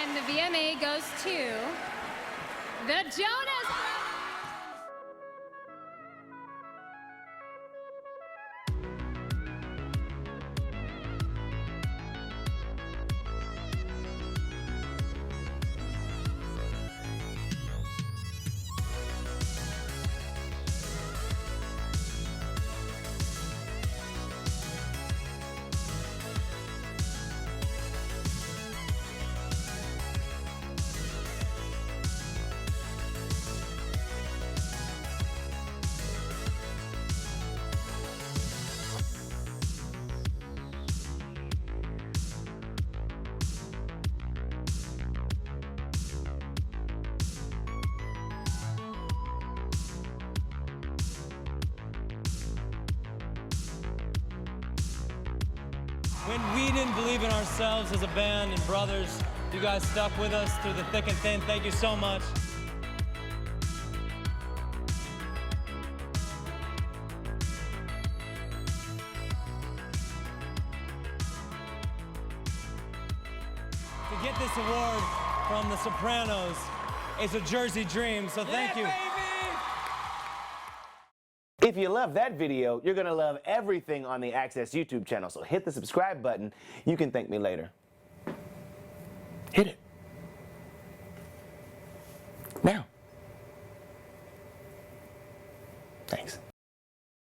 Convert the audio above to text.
And the VMA goes to the Jonas Brothers. When we didn't believe in ourselves as a band and brothers, you guys stuck with us through the thick and thin. Thank you so much. To get this award from the Sopranos is a Jersey dream, so thank you. If you love that video, you're gonna love everything on the Access YouTube channel, so hit the subscribe button. You can thank me later. Hit it. Now. Thanks.